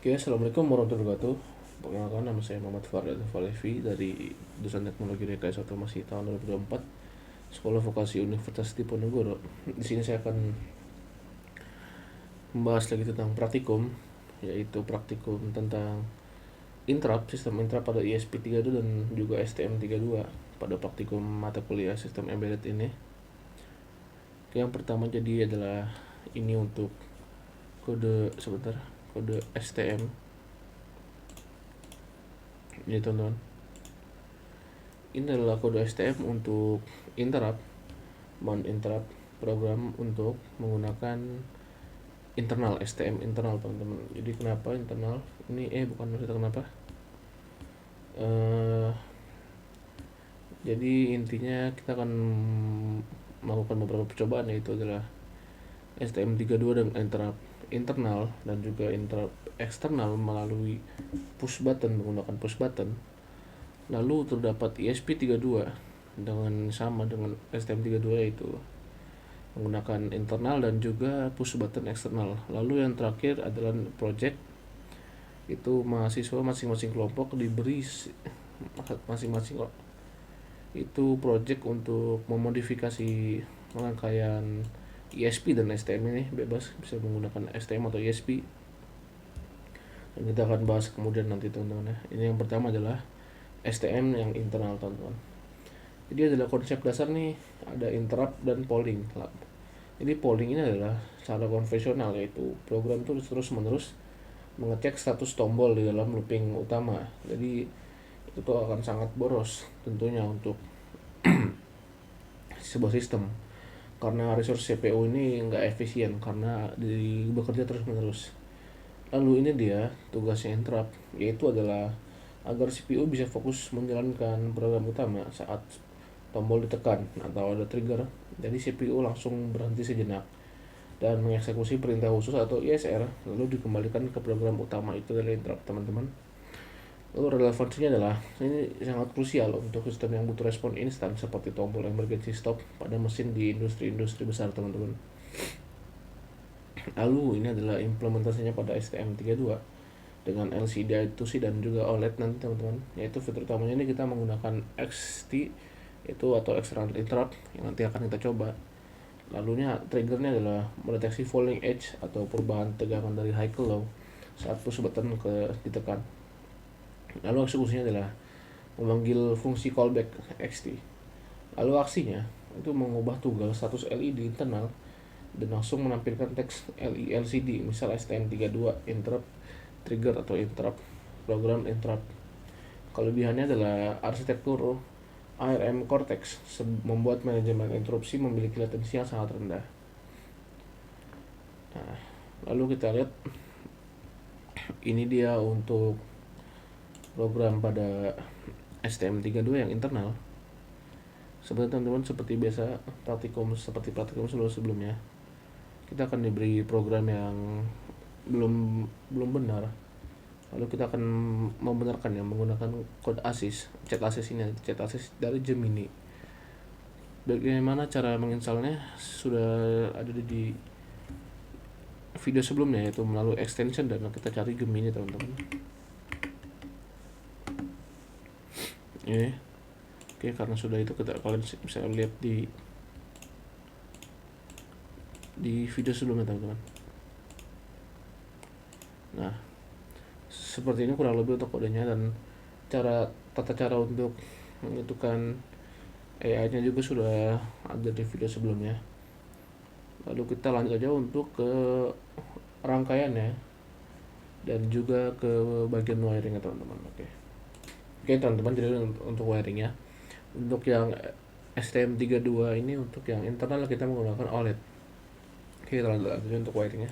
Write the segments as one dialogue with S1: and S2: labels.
S1: Oke, assalamualaikum warahmatullahi wabarakatuh. Perkenalkan, nama saya Muhammad Fardal Falevi dari jurusan Teknologi Rekayasa Otomasi tahun 2024, Sekolah Vokasi Universitas Diponegoro. Di sini saya akan membahas lagi tentang praktikum, yaitu praktikum tentang sistem interrupt pada ESP32 dan juga STM32 pada praktikum mata kuliah sistem embedded ini. Yang pertama jadi adalah ini untuk kode STM. Ini teman-teman, ini adalah kode STM untuk interrupt program untuk menggunakan internal STM internal, teman-teman. Jadi kenapa internal ini bukan maksudnya kenapa, jadi intinya kita akan melakukan beberapa percobaan, yaitu adalah STM32 dan interrupt internal dan juga interrupt eksternal melalui menggunakan push button. Lalu terdapat ESP32 sama dengan STM32, yaitu menggunakan internal dan juga push button eksternal. Lalu yang terakhir adalah project, itu mahasiswa masing-masing kelompok diberi masing-masing itu project untuk memodifikasi rangkaian ESP dan STM ini. Bebas bisa menggunakan STM atau ESP, dan kita akan bahas kemudian nanti, teman-teman. Ini yang pertama adalah STM yang internal, teman-teman. Jadi adalah konsep dasar nih, ada interrupt dan polling. Jadi polling ini adalah cara konvensional, yaitu program terus menerus mengecek status tombol di dalam looping utama. Jadi itu akan sangat boros tentunya untuk sebuah sistem, karena resource CPU ini nggak efisien karena bekerja terus menerus. Lalu ini dia tugasnya interrupt, yaitu adalah agar CPU bisa fokus menjalankan program utama saat tombol ditekan atau ada trigger. Jadi CPU langsung berhenti sejenak dan mengeksekusi perintah khusus atau ISR, lalu dikembalikan ke program utama. Itu adalah interrupt, teman-teman. Lalu relevansinya adalah ini sangat krusial untuk sistem yang butuh respon instan seperti tombol emergency stop pada mesin di industri-industri besar, teman-teman. Lalu ini adalah implementasinya pada STM32 dengan LCD I2C dan juga OLED nanti, teman-teman. Yaitu fitur utamanya ini kita menggunakan XT, itu atau external interrupt, yang nanti akan kita coba. Lalunya triggernya adalah mendeteksi falling edge atau perubahan tegangan dari high ke low saat push button ditekan. Lalu eksekusinya adalah memanggil fungsi callback XT. Lalu aksinya itu mengubah tunggal status LED internal dan langsung menampilkan teks LCD, misal STM32 interrupt trigger atau interrupt program interrupt. Kelebihannya adalah arsitektur ARM Cortex membuat manajemen interupsi memiliki latensi yang sangat rendah. Nah, lalu kita lihat ini dia untuk program pada STM32 yang internal. Seperti teman-teman, seperti biasa seperti praktikum sebelumnya, kita akan diberi program yang belum benar. Lalu kita akan membenarkan menggunakan chat assist ini, chat assist dari Gemini. Bagaimana cara menginstalnya sudah ada di video sebelumnya, yaitu melalui extension, dan kita cari Gemini, teman-teman. Oke, karena sudah itu kalian bisa lihat di video sebelumnya, teman-teman. Nah, seperti ini kurang lebih untuk kodenya, dan tata cara untuk menentukan AI-nya juga sudah ada di video sebelumnya. Lalu kita lanjut aja untuk ke rangkaiannya dan juga ke bagian wiring, teman-teman. Oke, teman-teman, jadi untuk wiring ya, untuk yang STM32 ini, untuk yang internal kita menggunakan OLED. Oke, kita lanjut aja untuk wiringnya.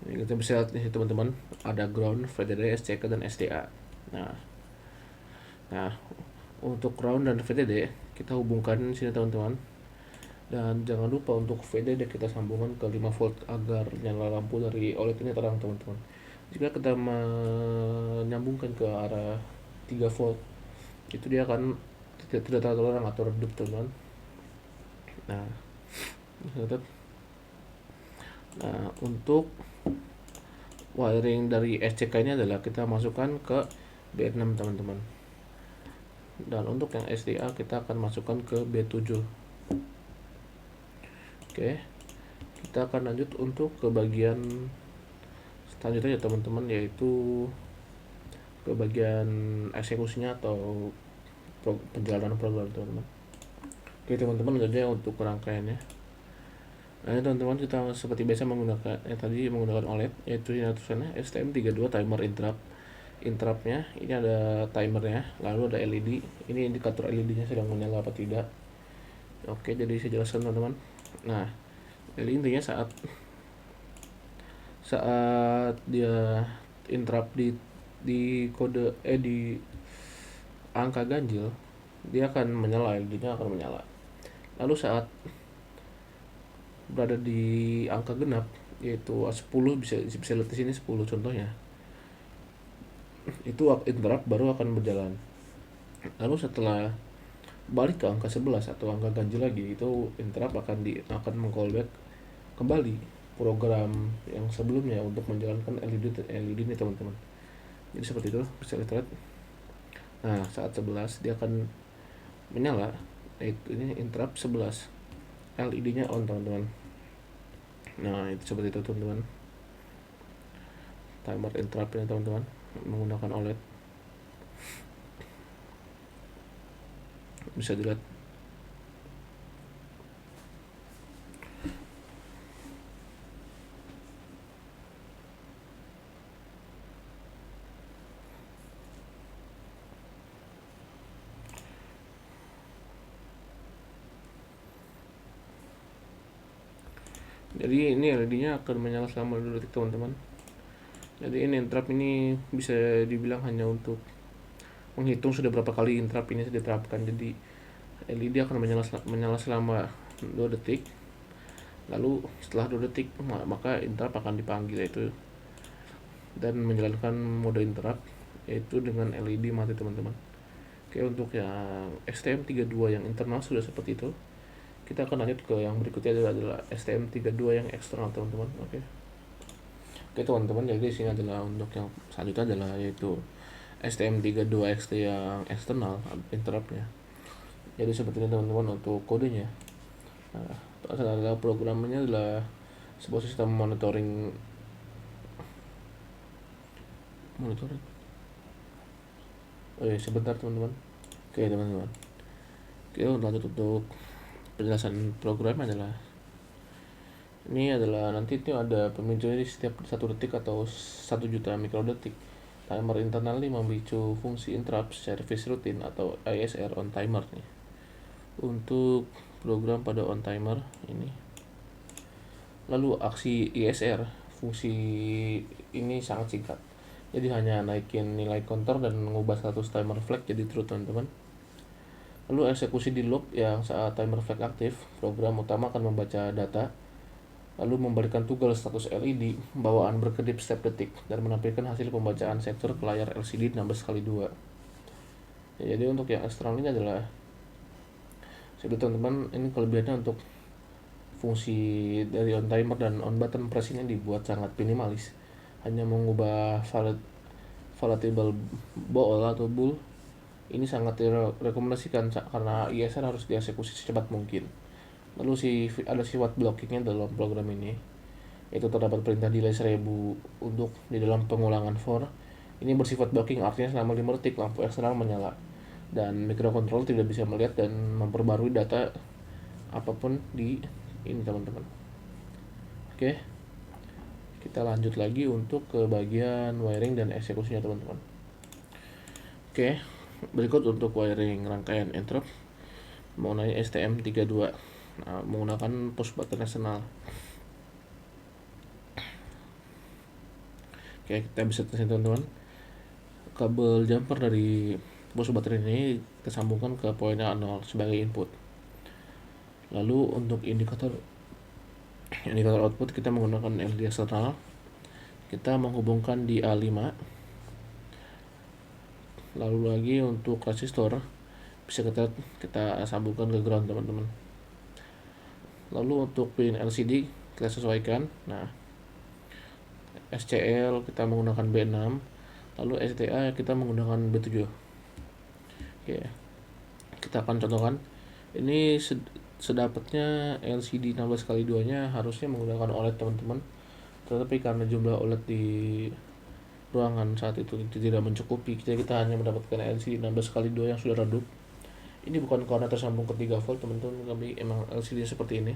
S1: Ini kita bisa lihat nih, teman-teman, ada ground, VDD, SCK, dan SDA. Nah, untuk ground dan VDD kita hubungkan di sini, teman-teman. Dan jangan lupa untuk VDD kita sambungkan ke 5 volt agar nyala lampu dari OLED ini terang, teman-teman. Jika kita menyambungkan ke arah 3 volt, itu dia akan tidak terang atau redup, teman-teman. Nah, untuk wiring dari SCK ini adalah kita masukkan ke B6 teman-teman, dan untuk yang SDA kita akan masukkan ke B7. Oke, kita akan lanjut untuk ke bagian selanjutnya ya teman-teman, yaitu ke bagian eksekusinya atau penjalanan program teman-teman. Oke teman-teman, lanjutnya untuk rangkaiannya. Nah ini teman-teman, kita seperti biasa menggunakan OLED, yaitu yang tulisannya STM32 timer interruptnya ini ada timernya, lalu ada LED, ini indikator LED nya sedang menyala apa tidak. Oke, jadi saya jelaskan teman-teman. Nah, LED intinya saat dia interrupt di kode di angka ganjil, dia akan menyala, LED-nya akan menyala. Lalu saat berada di angka genap, yaitu 10, bisa lihat di sini 10 contohnya, itu interrupt baru akan berjalan. Lalu setelah balik ke angka 11 atau angka ganjil lagi, itu interrupt akan meng-callback kembali program yang sebelumnya untuk menjalankan LED ini teman-teman. Jadi seperti itu, bisa lihat. Nah, saat 11 dia akan menyala, yaitu ini interrupt 11, LED-nya on teman-teman. Nah, itu seperti itu teman-teman, timer interrupt ini teman-teman, menggunakan OLED. Bisa dilihat. Jadi ini LED-nya akan menyala selama 2 detik teman-teman. Jadi ini interrupt ini bisa dibilang hanya untuk menghitung sudah berapa kali interrupt ini diterapkan. Jadi LED akan menyala selama 2 detik. Lalu setelah 2 detik maka interrupt akan dipanggil, yaitu dan menjalankan mode interrupt, yaitu dengan LED mati teman-teman. Oke, untuk yang STM32 yang internal sudah seperti itu. Kita akan lanjut ke yang berikutnya adalah STM32 yang eksternal teman-teman. Oke teman-teman, jadi di sini adalah untuk yang selanjutnya adalah yaitu STM32XT yang eksternal interruptnya. Jadi seperti ini teman-teman untuk kodenya. Nah, adalah programnya adalah sebuah sistem monitoring. Oh ya, sebentar teman-teman. Oke teman-teman, oke, lanjut untuk penjelasan program adalah ini adalah nanti itu ada pemicu di setiap 1 detik atau 1 juta mikrodetik. Timer internal ini memicu fungsi interrupt service routine atau ISR on timer nih. Untuk program pada on timer ini, lalu aksi ISR fungsi ini sangat singkat, jadi hanya naikin nilai counter dan mengubah status timer flag jadi true teman-teman. Lalu eksekusi di loop yang saat timer flag aktif, program utama akan membaca data, lalu memberikan toggle status LED bawaan berkedip setiap detik dan menampilkan hasil pembacaan sektor ke layar LCD 16x2. Ya, jadi untuk yang eksternal ini adalah teman-teman, ini kelebihannya untuk fungsi dari on timer dan on button press ini dibuat sangat minimalis, hanya mengubah volatile bool atau bool. Ini sangat direkomendasikan karena ISR harus dieksekusi secepat mungkin. Lalu ada sifat blockingnya dalam program ini, yaitu terdapat perintah delay 1000 untuk di dalam pengulangan for. Ini bersifat blocking, artinya selama 5 detik lampu eksternal menyala dan microcontroller tidak bisa melihat dan memperbarui data apapun di ini teman-teman. Oke, kita lanjut lagi untuk ke bagian wiring dan eksekusinya teman-teman. Oke, berikut untuk wiring rangkaian interrupt mengenai STM32. Nah, menggunakan push button nasional. Oke, kita bisa tekan teman-teman. Kabel jumper dari push button ini kita sambungkan ke poin 0 sebagai input. Lalu untuk indikator output kita menggunakan LED eksternal. Kita menghubungkan di A5. Lalu lagi untuk resistor bisa kita sambungkan ke ground teman-teman. Lalu untuk pin LCD kita sesuaikan. Nah, SCL kita menggunakan B6, lalu SDA kita menggunakan B7. Oke, kita akan contohkan. Ini sedapatnya LCD 16x2 nya harusnya menggunakan OLED teman-teman, tetapi karena jumlah OLED di ruangan saat itu tidak mencukupi, kita hanya mendapatkan LCD 16x2 yang sudah redup. Ini bukan karena tersambung ke 3 volt teman-teman, tapi emang LCD seperti ini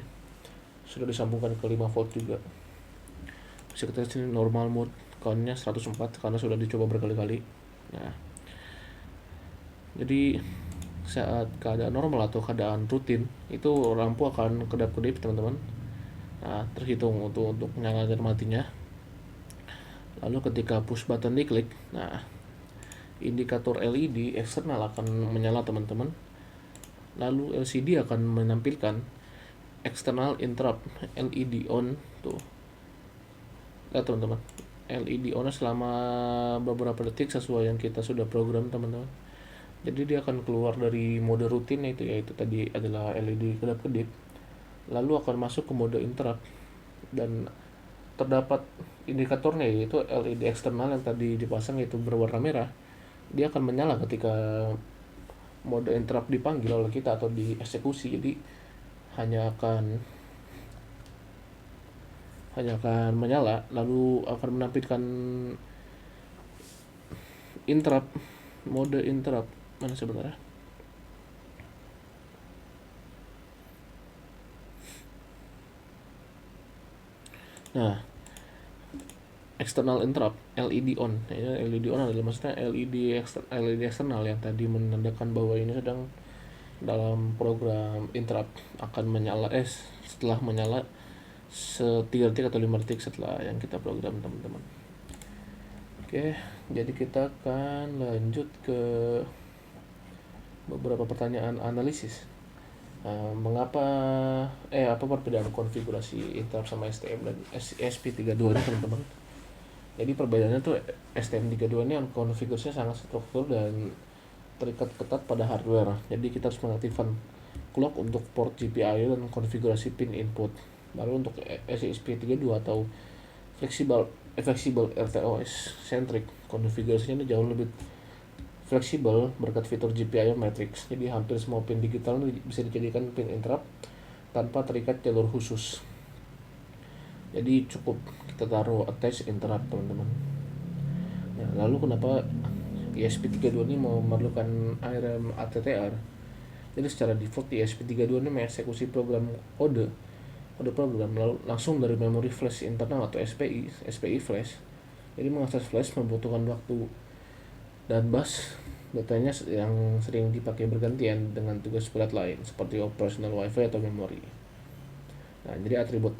S1: sudah disambungkan ke 5 volt juga. Bisa kita sini normal mode, countnya 104 karena sudah dicoba berkali-kali. Nah, jadi saat keadaan normal atau keadaan rutin itu lampu akan kedap-kedip teman-teman. Nah, terhitung untuk nyala dan matinya. Lalu ketika push button diklik, nah indikator LED eksternal akan menyala teman-teman. Lalu LCD akan menampilkan external interrupt LED on tuh. Lihat teman-teman, LED on selama beberapa detik sesuai yang kita sudah program teman-teman. Jadi dia akan keluar dari mode rutin yaitu tadi adalah LED kedap-kedip, lalu akan masuk ke mode interrupt dan terdapat indikatornya yaitu LED eksternal yang tadi dipasang yaitu berwarna merah. Dia akan menyala ketika mode interrupt dipanggil oleh kita atau dieksekusi. Jadi hanya akan menyala lalu akan menampilkan interrupt, mode interrupt mana sebenarnya. Nah, external interrupt LED on. LED on adalah maksudnya LED eksternal yang tadi menandakan bahwa ini sedang dalam program interrupt, akan menyala setelah menyala 3 detik atau 5 detik setelah yang kita program teman-teman. Oke, jadi kita akan lanjut ke beberapa pertanyaan analisis. Mengapa apa perbedaan konfigurasi interrupt sama STM dan ESP32 ini teman-teman? Jadi perbedaannya tuh STM32 ini konfigurasinya sangat struktur dan terikat ketat pada hardware. Jadi kita harus mengaktifkan clock untuk port GPIO dan konfigurasi pin input. Lalu untuk ESP32 atau flexible RTOS centric, konfigurasinya ini jauh lebih fleksibel berkat fitur GPIO matrix. Jadi hampir semua pin digital bisa dijadikan pin interrupt tanpa terikat jalur khusus. Jadi cukup kita taruh attach interrupt teman-teman. Nah, lalu kenapa ESP32 ini memerlukan ARM ATTR? Jadi secara default ESP32 ini mengeksekusi program kode program langsung dari memori flash internal atau SPI flash. Jadi mengakses flash membutuhkan waktu dan bus datanya yang sering dipakai bergantian dengan tugas berat lain seperti operasional WiFi atau memori. Nah, jadi atribut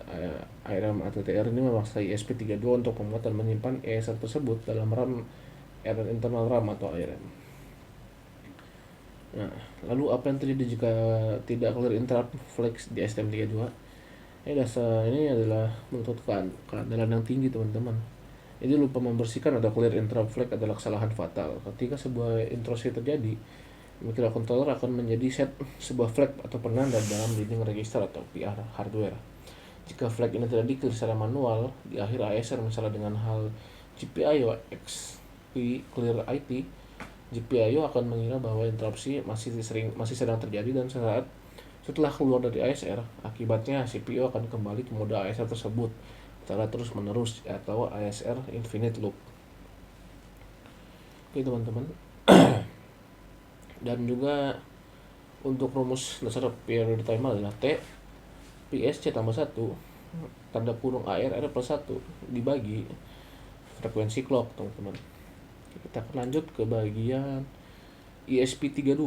S1: ARM ATTR ini memaksa ESP32 untuk memuat dan menyimpan ESR tersebut dalam RAM internal RAM atau ARM. Nah, lalu apa yang terjadi jika tidak clear interrupt flag di STM32? Ini adalah menuntut keandalan yang tinggi teman-teman. Jadi lupa membersihkan atau clear interrupt flag adalah kesalahan fatal. Ketika sebuah intrusi terjadi, microcontroller akan menjadi set sebuah flag atau penanda dalam dinding register atau PR hardware. Jika flag ini tidak di-clear secara manual, di akhir ASR misalnya dengan hal GPIO XP clear IT, GPIO akan mengira bahwa interupsi masih sedang terjadi dan setelah keluar dari ASR, akibatnya CPU akan kembali ke mode ASR tersebut secara terus-menerus atau ASR infinite loop. Oke teman-teman. Dan juga untuk rumus dasar periode timer adalah T PSC tambah 1 tanda kurung ARR plus 1 dibagi frekuensi clock teman-teman. Kita akan lanjut ke bagian ESP32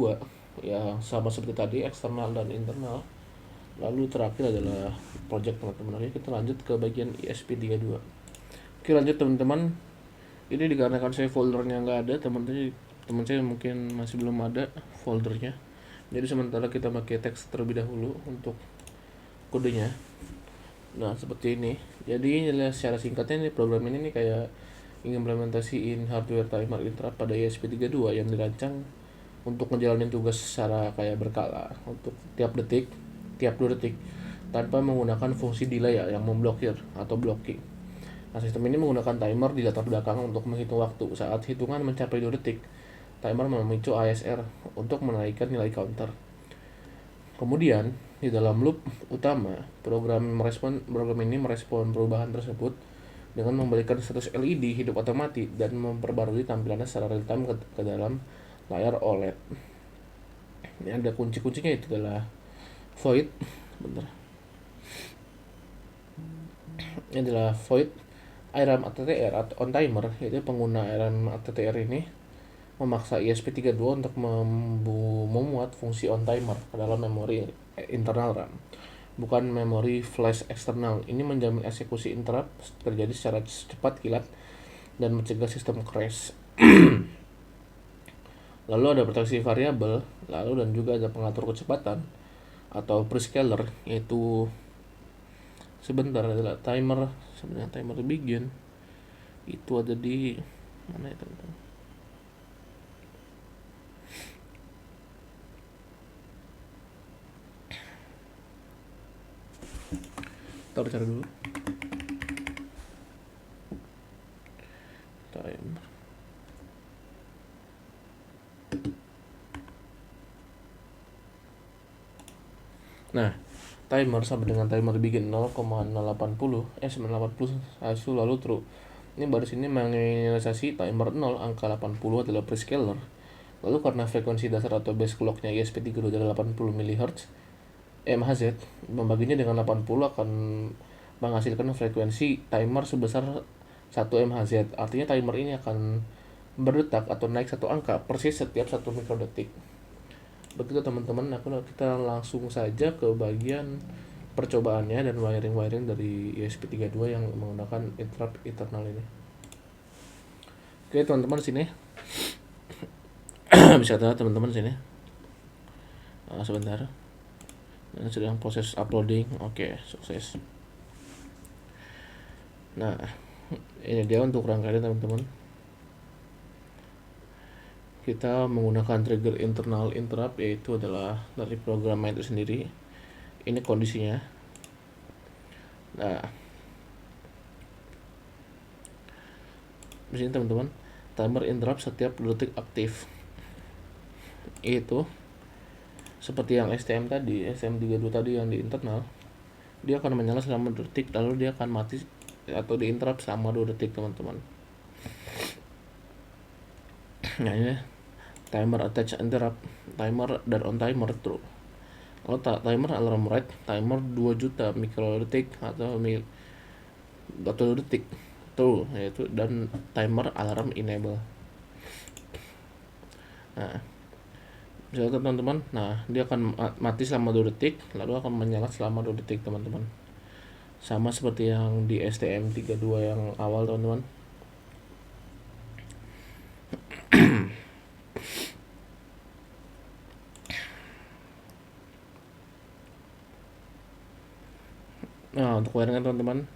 S1: ya, sama seperti tadi eksternal dan internal. Lalu terakhir adalah project teman-teman. Oke, kita lanjut ke bagian ESP32. Oke, lanjut teman-teman. Ini dikarenakan saya foldernya nggak ada, teman saya mungkin masih belum ada foldernya. Jadi sementara kita pakai teks terlebih dahulu untuk kodenya. Nah, seperti ini. Jadi secara singkatnya ini program ini kayak implementasiin hardware timer interrupt pada ESP32 yang dirancang untuk ngejalanin tugas secara kayak berkala untuk tiap 2 detik tanpa menggunakan fungsi delay yang memblokir atau blocking. Nah, sistem ini menggunakan timer di latar belakang untuk menghitung waktu. Saat hitungan mencapai 2 detik, timer memicu ASR untuk menaikkan nilai counter. Kemudian, di dalam loop utama, program ini merespon perubahan tersebut dengan memberikan status LED hidup otomatis dan memperbarui tampilannya secara real time ke dalam layar OLED. Ini ada kunci-kuncinya, itu adalah void, bentar. Ini adalah void IRAM ATTR atau on timer, yaitu pengguna IRAM ATTR ini memaksa ESP32 untuk memuat fungsi on timer ke dalam memori internal RAM, bukan memori flash eksternal. Ini menjamin eksekusi interrupt terjadi secara cepat, kilat, dan mencegah sistem crash. Lalu ada proteksi variabel, lalu dan juga ada pengatur kecepatan atau prescaler, yaitu sebentar adalah timer, sebenarnya timer begin itu ada di mana ya teman-teman. Kita cari dulu timer. Nah, timer sama dengan timer begin 0,080 980 lalu true. Ini baris ini menginisialisasi timer 0, angka 80 adalah prescaler. Lalu karena frekuensi dasar atau base clocknya ESP32 adalah 80 MHz, membaginya dengan 80 akan menghasilkan frekuensi timer sebesar 1 MHz. Artinya timer ini akan berdetak atau naik satu angka persis setiap 1 mikrodetik. Begitu teman-teman. Kita langsung saja ke bagian percobaannya dan wiring dari ESP32 yang menggunakan interrupt internal ini. Oke teman-teman, sini bisa lihat teman-teman sini. Sebentar, ini sedang proses uploading. Oke, sukses. Nah, ini dia untuk rangkaian teman-teman. Kita menggunakan trigger internal interrupt, yaitu adalah dari program itu sendiri. Ini kondisinya. Nah, di sini teman-teman, timer interrupt setiap 2 detik aktif. Itu seperti yang STM32 tadi yang di internal, dia akan menyala selama 2 detik, lalu dia akan mati atau di interrupt selama 2 detik teman-teman. Nah, ini timer attach interrupt, timer dan on timer true. Kalau timer alarm rate, timer 2 juta mikrodetik atau 2 detik true, yaitu, dan timer alarm enable. Nah, bisa teman-teman. Nah, dia akan mati selama 2 detik, lalu akan menyala selama 2 detik teman-teman. Sama seperti yang di STM32 yang awal teman-teman. Nah, untuk wiringnya teman-teman.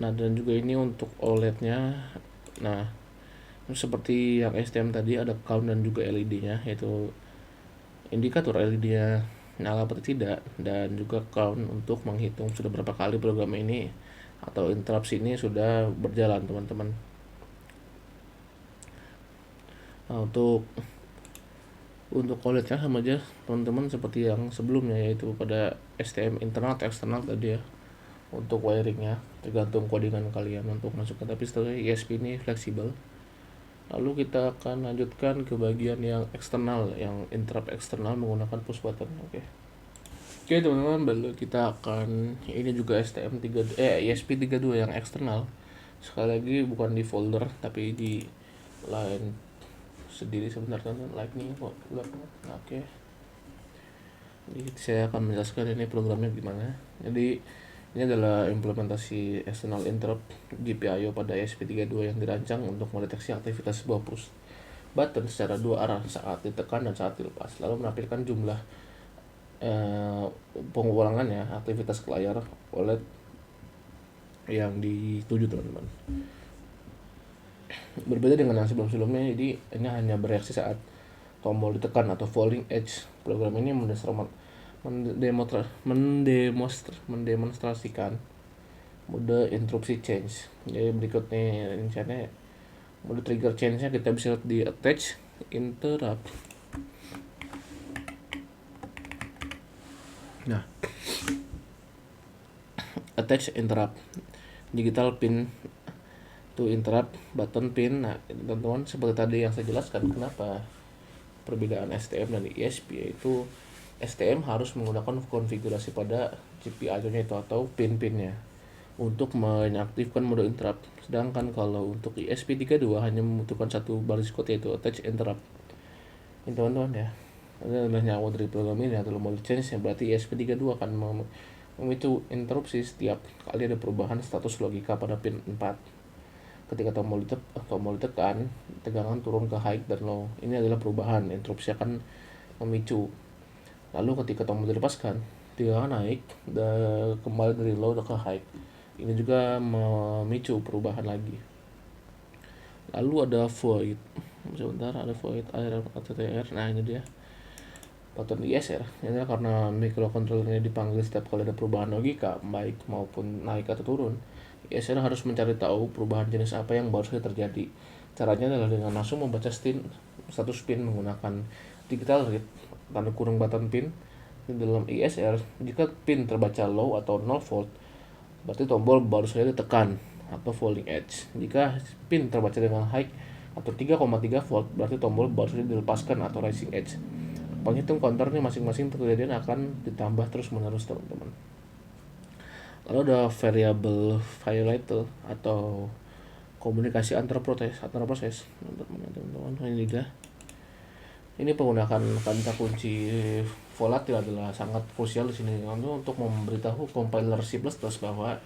S1: Nah, dan juga ini untuk OLED-nya. Nah, seperti yang STM tadi ada count dan juga LED-nya, yaitu indikator LED-nya nyala atau tidak, dan juga count untuk menghitung sudah berapa kali program ini atau interrupt ini sudah berjalan teman-teman. Nah, untuk OLED-nya sama aja teman-teman seperti yang sebelumnya, yaitu pada STM internal atau eksternal tadi ya. Untuk wiringnya tergantung codingan kalian untuk masukkan, tapi setelah ESP ini fleksibel. Lalu kita akan lanjutkan ke bagian yang eksternal, yang interrupt eksternal menggunakan push button. Oke teman-teman, baru kita akan, ini juga ESP32 yang eksternal. Sekali lagi bukan di folder tapi di line sendiri. Sebentar teman-teman, lightning kok gelap. Oke, jadi saya akan menjelaskan ini programnya gimana. Jadi ini adalah implementasi external interrupt GPIO pada ESP32 yang dirancang untuk mendeteksi aktivitas sebuah push button secara 2 arah saat ditekan dan saat dilepas, lalu menampilkan jumlah pengulangannya aktivitas ke layar OLED yang dituju teman-teman. Berbeda dengan yang sebelum-sebelumnya, jadi ini hanya bereaksi saat tombol ditekan atau falling edge. Program ini mendemonstrasikan mode interrupsi change. Jadi berikut nih rencana mode trigger change nya kita bisa lihat di attach interrupt. Nah, attach interrupt digital pin to interrupt button pin. Nah, teman-teman, seperti tadi yang saya jelaskan kenapa perbedaan STM dan ISP, yaitu STM harus menggunakan konfigurasi pada chip I/O-nya itu atau pin-pinnya untuk mengaktifkan mode interrupt. Sedangkan kalau untuk ESP32 hanya membutuhkan satu baris code, yaitu attach interrupt. Ini teman-teman ya, ini adalah nyawa dari program ini adalah mode change, berarti ESP32 akan memicu interupsi setiap kali ada perubahan status logika pada pin 4. Ketika tombol ditekan, tegangan turun ke high dan low. Ini adalah perubahan, interupsi akan memicu. Lalu ketika tombol dilepaskan, tegangan naik dan kembali dari low ke high. Ini juga memicu perubahan lagi. Lalu ada void. Sebentar, ada void ATTR. Nah, ini dia button ISR. Ini adalah karena microcontrollernya dipanggil setiap kali ada perubahan logika, baik maupun naik atau turun. ISR harus mencari tahu perubahan jenis apa yang baru saja terjadi. Caranya adalah dengan langsung membaca status pin menggunakan digital read tanda kurung button pin. Di dalam ISR, jika pin terbaca low atau 0 volt, berarti tombol baru saja ditekan atau falling edge. Jika pin terbaca dengan high atau 3,3 volt, berarti tombol baru saja dilepaskan atau rising edge. Penghitung counter ini masing-masing kejadian akan ditambah terus menerus, teman-teman. Lalu ada variable violator atau komunikasi antar proses, teman-teman. Ini dia. Ini penggunaan kata kunci volatil adalah sangat krusial di sini untuk memberitahu compiler C++ bahwa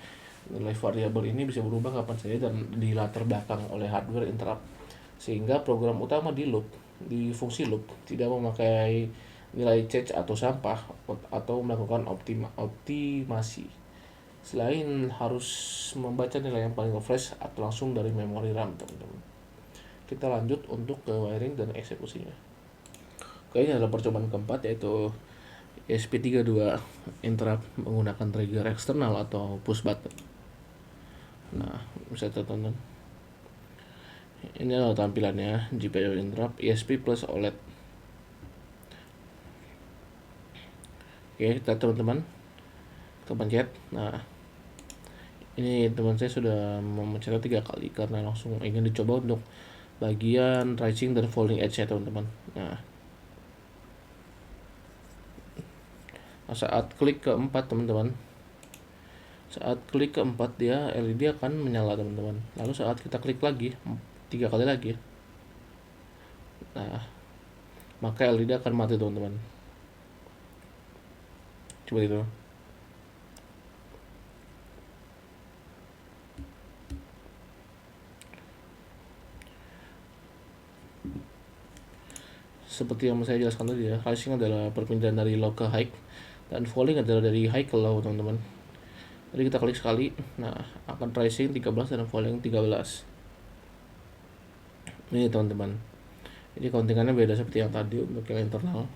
S1: nilai variabel ini bisa berubah kapan saja dan dilatar belakang oleh hardware interrupt, sehingga program utama di fungsi loop tidak memakai nilai change atau sampah atau melakukan optimasi. Selain harus membaca nilai yang paling fresh atau langsung dari memori RAM, teman-teman. Kita lanjut untuk ke wiring dan eksekusinya. Oke, ini adalah percobaan keempat, yaitu ESP32 interrupt menggunakan trigger eksternal atau push button. Nah, bisa tonton. Ini adalah tampilannya GPIO interrupt ESP plus OLED. Oke, kita teman-teman, kita pencet. Nah, ini teman saya sudah memencetnya 3 kali karena langsung ingin dicoba untuk bagian rising dan falling edge ya, teman-teman. Nah, saat klik keempat, teman-teman, saat klik keempat dia LED akan menyala, teman-teman. Lalu saat kita klik lagi 3 kali lagi, nah, maka LED akan mati, teman-teman. Coba itu. Seperti yang saya jelaskan tadi ya, rising adalah perpindahan dari low ke high dan falling adalah dari high ke low, teman-teman. Jadi kita klik sekali, nah akan rising 13 dan falling 13. Ini teman-teman, ini countingannya beda seperti yang tadi untuk yang internal.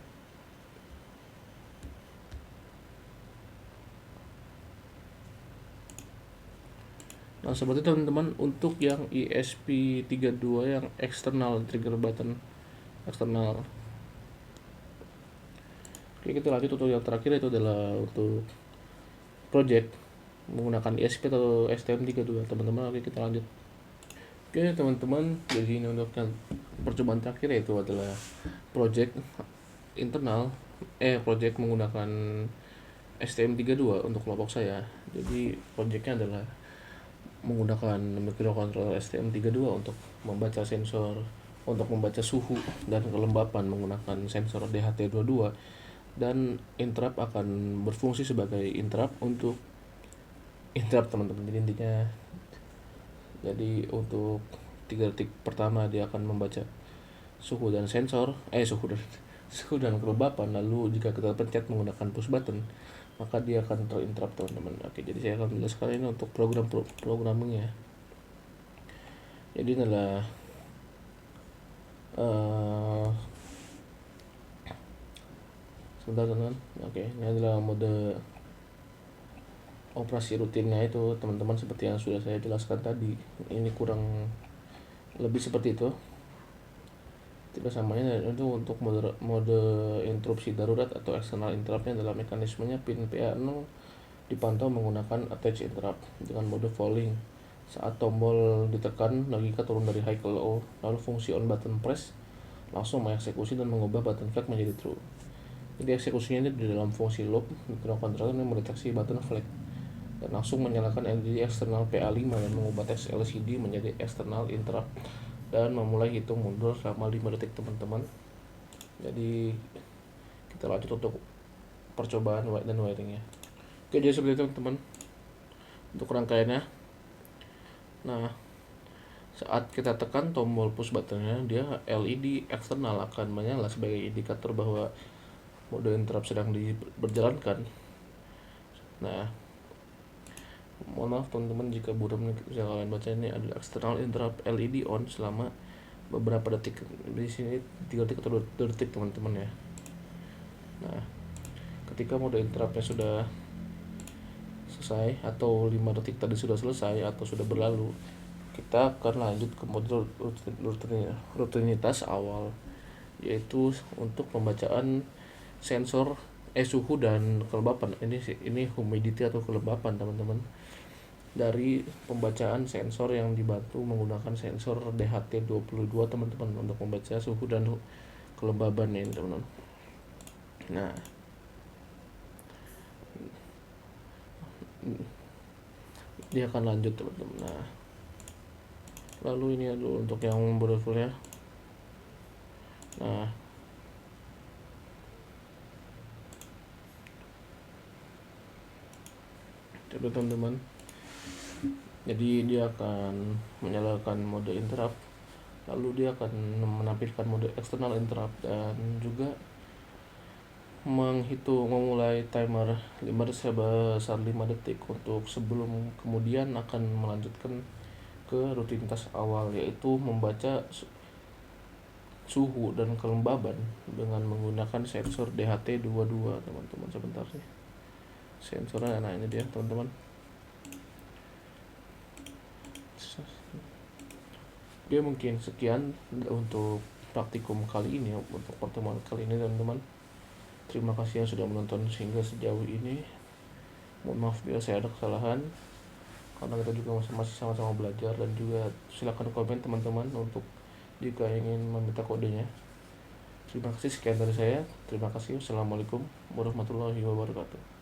S1: Nah, seperti teman-teman untuk yang ESP32 yang eksternal trigger button eksternal. Oke, kita lanjut untuk yang terakhir, itu adalah untuk project menggunakan ESP atau STM32, teman-teman. Oke, kita lanjut. Oke, teman-teman, jadi ini untuk yang percobaan terakhir, yaitu adalah project internal project menggunakan STM32 untuk kelompok saya. Jadi projectnya adalah menggunakan microcontroller STM32 untuk membaca sensor, untuk membaca suhu dan kelembapan menggunakan sensor DHT22, dan interrupt akan berfungsi sebagai interrupt untuk interrupt, teman-teman. Jadi intinya, jadi untuk 3 detik pertama dia akan membaca suhu dan sensor suhu dan kelembapan. Lalu jika kita pencet menggunakan push button, maka dia akan terinterrupt, teman-teman. Oke, jadi saya akan menjelaskan ini untuk programmingnya. Jadi ini adalah sebentar, teman-teman. Oke, ini adalah mode operasi rutinnya itu teman-teman seperti yang sudah saya jelaskan tadi. Ini kurang lebih seperti itu. Tidak samanya itu untuk mode interupsi darurat atau external interruptnya adalah mekanismenya pin PA0 dipantau menggunakan attach interrupt dengan mode falling. Saat tombol ditekan, logika turun dari high ke low, lalu fungsi on button press langsung mengeksekusi dan mengubah button flag menjadi true. Jadi eksekusinya ini di dalam fungsi loop, mikrokontroler yang mendeteksi button flag dan langsung menyalakan LED eksternal PA5 dan mengubah teks LCD menjadi external interrupt dan memulai hitung mundur selama 5 detik teman-teman. Jadi kita lanjut untuk percobaan white dan wiringnya. Oke, jadi seperti itu teman-teman untuk rangkaiannya. Nah, saat kita tekan tombol push buttonnya, dia LED eksternal akan menyala sebagai indikator bahwa mode interrupt sedang diberjalankan. Nah, mohon maaf teman-teman jika buram bisa kalian baca, ini adalah external interrupt LED on selama beberapa detik. Di sini 3 detik atau 2 detik teman-teman ya. Nah, ketika mode interruptnya sudah selesai atau 5 detik tadi sudah selesai atau sudah berlalu, kita akan lanjut ke mode rutinitas awal, yaitu untuk pembacaan sensor suhu dan kelembapan. Ini humidity atau kelembapan teman-teman, dari pembacaan sensor yang dibantu menggunakan sensor DHT22 teman-teman untuk membaca suhu dan kelembaban ini teman-teman. Nah, dia akan lanjut teman-teman. Nah, lalu ini adalah untuk yang berfullnya. Nah, coba teman-teman, jadi dia akan menyalakan mode interrupt, lalu dia akan menampilkan mode external interrupt dan juga memulai timer 5 sebesar 5 detik untuk sebelum kemudian akan melanjutkan ke rutinitas awal, yaitu membaca suhu dan kelembaban dengan menggunakan sensor DHT22 teman-teman. Sebentar sih sensornya, nah ini dia teman-teman. Dia mungkin sekian untuk praktikum kali ini, untuk pertemuan kali ini teman-teman. Terima kasih yang sudah menonton hingga sejauh ini. Mohon maaf bila saya ada kesalahan, karena kita juga masih sama-sama belajar. Dan juga silakan komen teman-teman untuk jika ingin meminta kodenya. Terima kasih, sekian dari saya. Terima kasih. Wassalamualaikum warahmatullahi wabarakatuh.